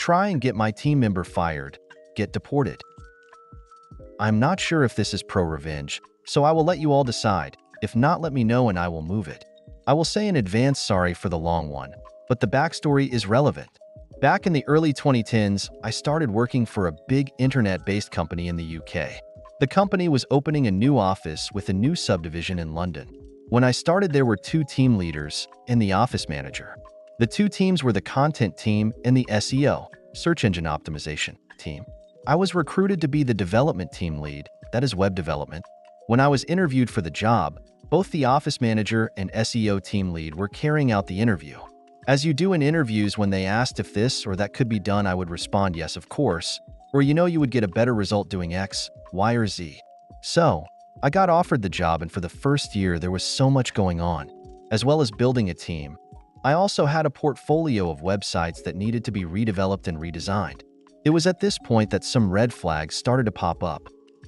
try and get my team member fired, get deported. I'm not sure if this is pro-revenge, so I will let you all decide. If not, let me know and I will move it. I will say in advance sorry for the long one, but the backstory is relevant. Back in the early 2010s, I started working for a big internet-based company in the UK. The company was opening a new office with a new subdivision in London. When I started, there were 2 team leaders and the office manager. The 2 teams were the content team and the SEO, search engine optimization, team. I was recruited to be the development team lead, that is web development. When I was interviewed for the job, both the office manager and SEO team lead were carrying out the interview. As you do in interviews, when they asked if this or that could be done, I would respond yes, of course, or you would get a better result doing X, Y, or Z. So, I got offered the job, and for the first year there was so much going on, as well as building a team. I also had a portfolio of websites that needed to be redeveloped and redesigned. It was at this point that some red flags started to pop up.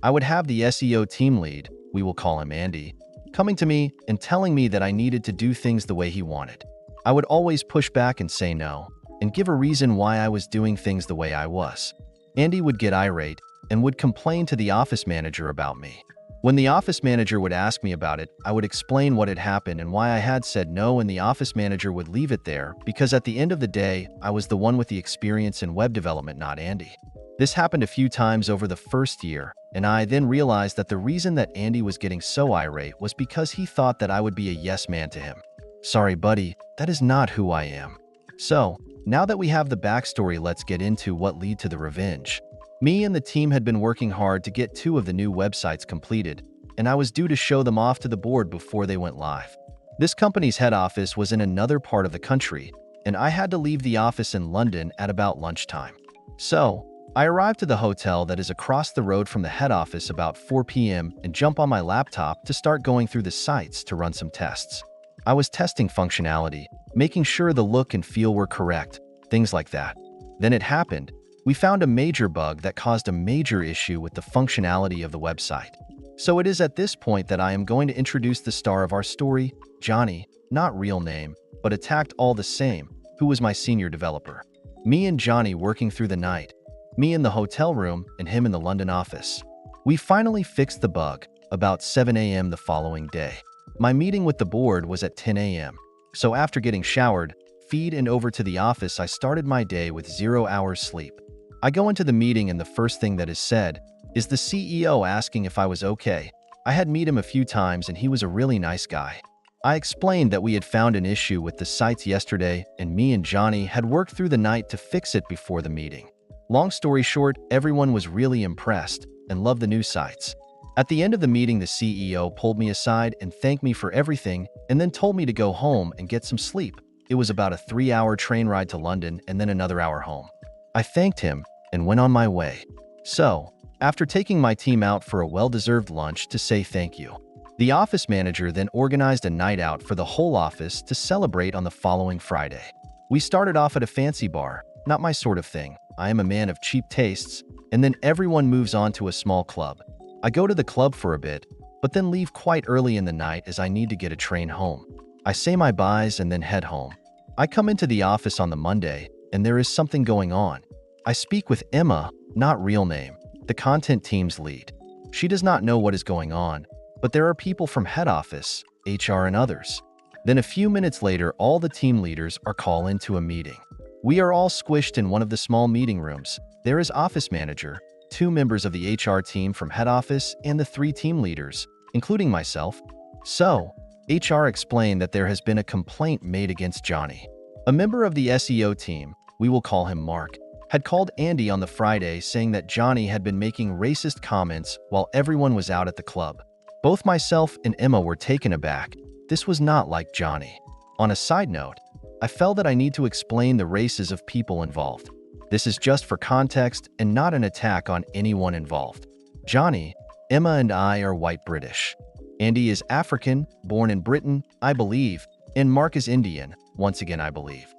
I would have the SEO team lead, we will call him Andy, coming to me and telling me that I needed to do things the way he wanted. I would always push back and say no, and give a reason why I was doing things the way I was. Andy would get irate and would complain to the office manager about me. When the office manager would ask me about it, I would explain what had happened and why I had said no, and the office manager would leave it there because at the end of the day, I was the one with the experience in web development, not Andy. This happened a few times over the first year, and I then realized that the reason that Andy was getting so irate was because he thought that I would be a yes man to him. Sorry, buddy, that is not who I am. So, now that we have the backstory, let's get into what led to the revenge. Me and the team had been working hard to get 2 of the new websites completed, and I was due to show them off to the board before they went live. This company's head office was in another part of the country, and I had to leave the office in London at about lunchtime. So, I arrived to the hotel that is across the road from the head office about 4 p.m. and jump on my laptop to start going through the sites to run some tests. I was testing functionality, making sure the look and feel were correct, things like that. Then it happened. We found a major bug that caused a major issue with the functionality of the website. So it is at this point that I am going to introduce the star of our story, Johnny, not real name, but attacked all the same, who was my senior developer. Me and Johnny working through the night. Me in the hotel room and him in the London office. We finally fixed the bug about 7 a.m. the following day. My meeting with the board was at 10 a.m. So after getting showered, feed and over to the office, I started my day with 0 hours sleep. I go into the meeting and the first thing that is said is the CEO asking if I was okay. I had met him a few times and he was a really nice guy. I explained that we had found an issue with the sites yesterday and me and Johnny had worked through the night to fix it before the meeting. Long story short, everyone was really impressed and loved the new sites. At the end of the meeting, the CEO pulled me aside and thanked me for everything and then told me to go home and get some sleep. It was about a 3-hour train ride to London and then another hour home. I thanked him and went on my way. So, after taking my team out for a well-deserved lunch to say thank you, the office manager then organized a night out for the whole office to celebrate on the following Friday. We started off at a fancy bar, not my sort of thing. I am a man of cheap tastes, and then everyone moves on to a small club. I go to the club for a bit, but then leave quite early in the night as I need to get a train home. I say my byes and then head home. I come into the office on the Monday, and there is something going on. I speak with Emma, not real name, the content team's lead. She does not know what is going on, but there are people from head office, HR, and others. Then a few minutes later, all the team leaders are called into a meeting. We are all squished in one of the small meeting rooms. There is office manager, 2 members of the HR team from head office, and the 3 team leaders, including myself. So, HR explained that there has been a complaint made against Johnny. A member of the SEO team, we will call him Mark, had called Andy on the Friday saying that Johnny had been making racist comments while everyone was out at the club. Both myself and Emma were taken aback. This was not like Johnny. On a side note, I felt that I need to explain the races of people involved. This is just for context and not an attack on anyone involved. Johnny, Emma, and I are white British. Andy is African, born in Britain, I believe, and Mark is Indian, once again I believe.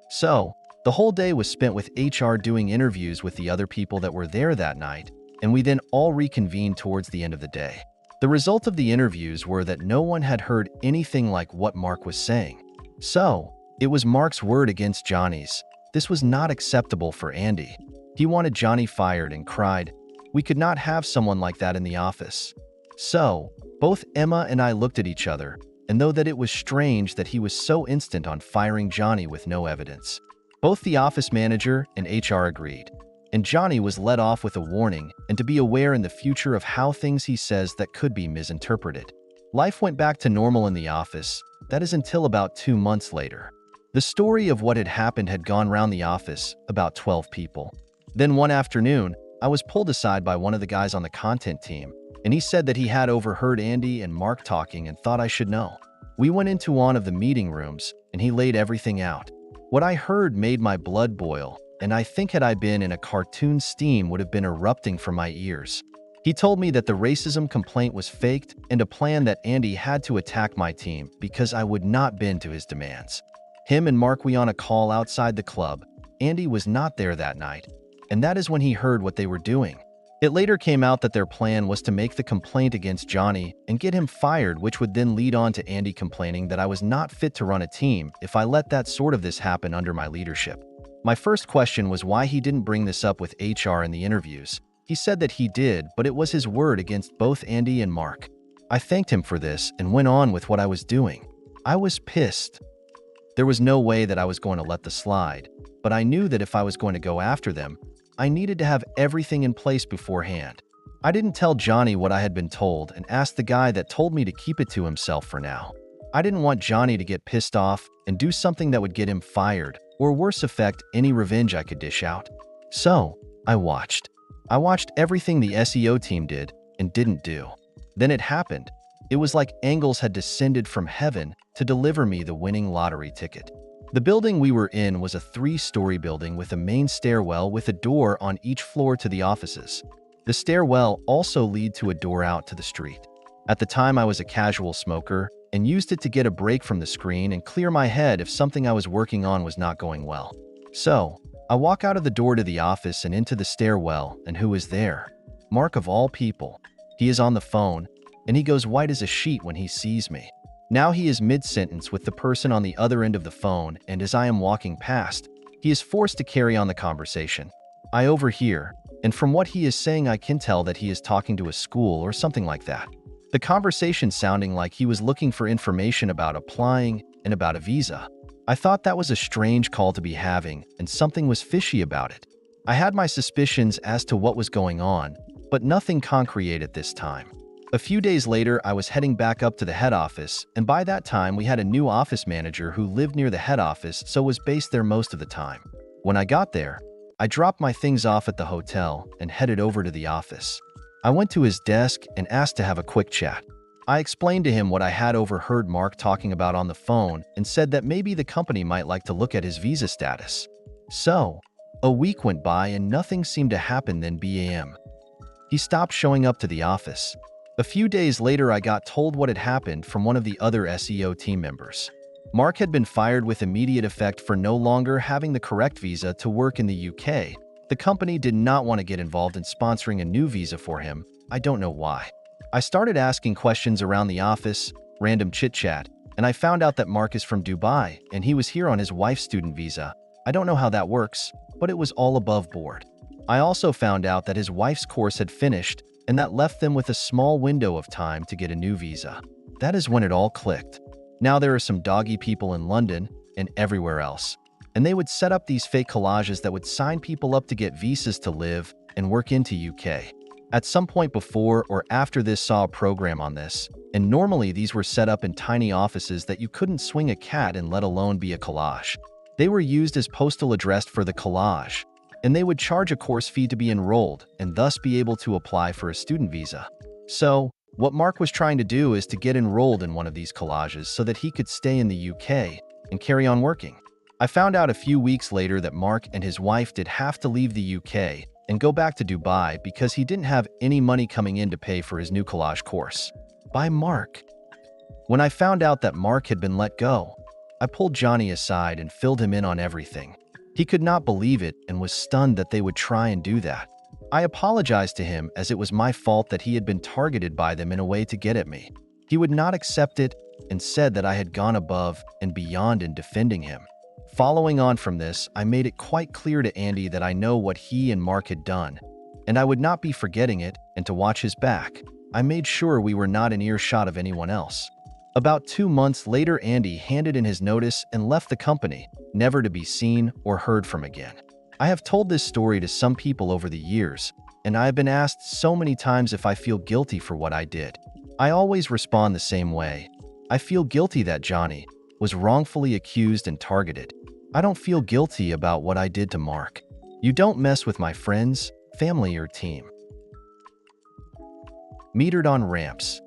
So, the whole day was spent with HR doing interviews with the other people that were there that night, and we then all reconvened towards the end of the day. The result of the interviews were that no one had heard anything like what Mark was saying. So, it was Mark's word against Johnny's, This was not acceptable for Andy. He wanted Johnny fired and cried, "We could not have someone like that in the office." So, both Emma and I looked at each other, and though that it was strange that he was so instant on firing Johnny with no evidence. Both the office manager and HR agreed, and Johnny was let off with a warning and to be aware in the future of how things he says that could be misinterpreted. Life went back to normal in the office, that is until about 2 months later. The story of what had happened had gone round the office, about 12 people. Then one afternoon, I was pulled aside by one of the guys on the content team, and he said that he had overheard Andy and Mark talking and thought I should know. We went into one of the meeting rooms, and he laid everything out. What I heard made my blood boil, and I think had I been in a cartoon, steam would have been erupting from my ears. He told me that the racism complaint was faked and a plan that Andy had to attack my team because I would not bend to his demands. Him and Mark were on a call outside the club. Andy was not there that night, and that is when he heard what they were doing. It later came out that their plan was to make the complaint against Johnny and get him fired, which would then lead on to Andy complaining that I was not fit to run a team if I let that sort of this happen under my leadership. My first question was why he didn't bring this up with HR in the interviews. He said that he did, but it was his word against both Andy and Mark. I thanked him for this and went on with what I was doing. I was pissed. There was no way that I was going to let this slide, but I knew that if I was going to go after them, I needed to have everything in place beforehand. I didn't tell Johnny what I had been told and asked the guy that told me to keep it to himself for now. I didn't want Johnny to get pissed off and do something that would get him fired, or worse affect any revenge I could dish out. So, I watched. I watched everything the SEO team did and didn't do. Then it happened. It was like angels had descended from heaven to deliver me the winning lottery ticket. The building we were in was a 3-story building with a main stairwell with a door on each floor to the offices. The stairwell also led to a door out to the street. At the time, I was a casual smoker and used it to get a break from the screen and clear my head if something I was working on was not going well. So, I walk out of the door to the office and into the stairwell, and who is there? Mark of all people. He is on the phone, and he goes white as a sheet when he sees me. Now he is mid-sentence with the person on the other end of the phone, and as I am walking past, he is forced to carry on the conversation. I overhear, and from what he is saying I can tell that he is talking to a school or something like that. The conversation sounding like he was looking for information about applying and about a visa. I thought that was a strange call to be having, and something was fishy about it. I had my suspicions as to what was going on, but nothing concrete at this time. A few days later, I was heading back up to the head office, and by that time we had a new office manager who lived near the head office, so was based there most of the time. When I got there, I dropped my things off at the hotel and headed over to the office. I went to his desk and asked to have a quick chat. I explained to him what I had overheard Mark talking about on the phone and said that maybe the company might like to look at his visa status. So, a week went by and nothing seemed to happen. Then BAM. He stopped showing up to the office. A few days later, I got told what had happened from one of the other SEO team members. Mark had been fired with immediate effect for no longer having the correct visa to work in the UK. The company did not want to get involved in sponsoring a new visa for him. I don't know why. I started asking questions around the office, random chit-chat, and I found out that Mark is from Dubai and he was here on his wife's student visa. I don't know how that works, but it was all above board. I also found out that his wife's course had finished and that left them with a small window of time to get a new visa. That is when it all clicked. Now there are some doggy people in London and everywhere else, and they would set up these fake collages that would sign people up to get visas to live and work into UK. At some point before or after this saw a program on this, and normally these were set up in tiny offices that you couldn't swing a cat in, let alone be a collage. They were used as postal address for the collage, and they would charge a course fee to be enrolled and thus be able to apply for a student visa. So, what Mark was trying to do is to get enrolled in one of these collages so that he could stay in the UK and carry on working. I found out a few weeks later that Mark and his wife did have to leave the UK and go back to Dubai because he didn't have any money coming in to pay for his new collage course. By Mark. When I found out that Mark had been let go, I pulled Johnny aside and filled him in on everything. He could not believe it and was stunned that they would try and do that. I apologized to him as it was my fault that he had been targeted by them in a way to get at me. He would not accept it and said that I had gone above and beyond in defending him. Following on from this, I made it quite clear to Andy that I know what he and Mark had done, and I would not be forgetting it, and to watch his back. I made sure we were not in earshot of anyone else. About 2 months later, Andy handed in his notice and left the company, never to be seen or heard from again. I have told this story to some people over the years, and I have been asked so many times if I feel guilty for what I did. I always respond the same way. I feel guilty that Johnny was wrongfully accused and targeted. I don't feel guilty about what I did to Mark. You don't mess with my friends, family, or team. Metered on ramps.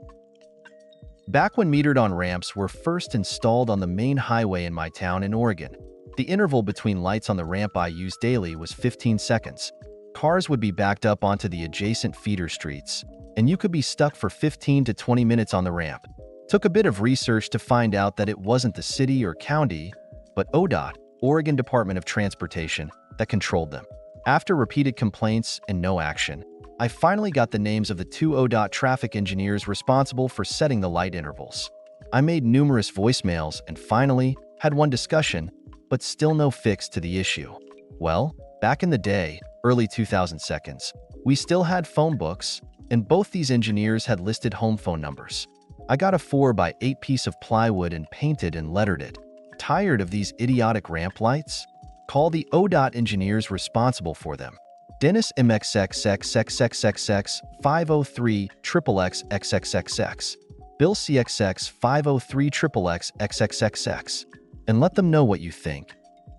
Back when metered on ramps were first installed on the main highway in my town in Oregon, the interval between lights on the ramp I used daily was 15 seconds. Cars would be backed up onto the adjacent feeder streets, and you could be stuck for 15 to 20 minutes on the ramp. Took a bit of research to find out that it wasn't the city or county, but ODOT, Oregon Department of Transportation, that controlled them. After repeated complaints and no action, I finally got the names of the 2 ODOT traffic engineers responsible for setting the light intervals. I made numerous voicemails and finally had one discussion, but still no fix to the issue. Well, back in the day, early 2000s, we still had phone books, and both these engineers had listed home phone numbers. I got a 4x8 piece of plywood and painted and lettered it. Tired of these idiotic ramp lights? Call the ODOT engineers responsible for them. Dennis MXXXXXXX 503 XXXXXX, Bill CXX 503 XXXXX, and let them know what you think.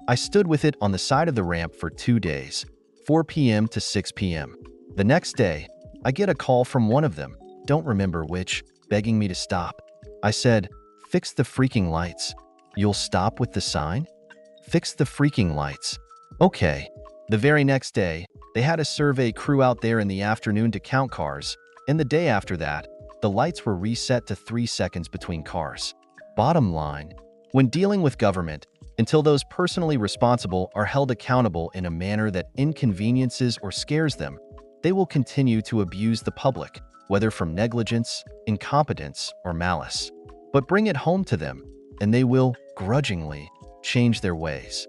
I stood with it on the side of the ramp for 2 days, 4 p.m. to 6 p.m. The next day, I get a call from one of them, don't remember which, begging me to stop. I said, "Fix the freaking lights." "You'll stop with the sign?" "Fix the freaking lights." Okay. The very next day, they had a survey crew out there in the afternoon to count cars, and the day after that, the lights were reset to 3 seconds between cars. Bottom line, when dealing with government, until those personally responsible are held accountable in a manner that inconveniences or scares them, they will continue to abuse the public, whether from negligence, incompetence, or malice. But bring it home to them, and they will, grudgingly, change their ways.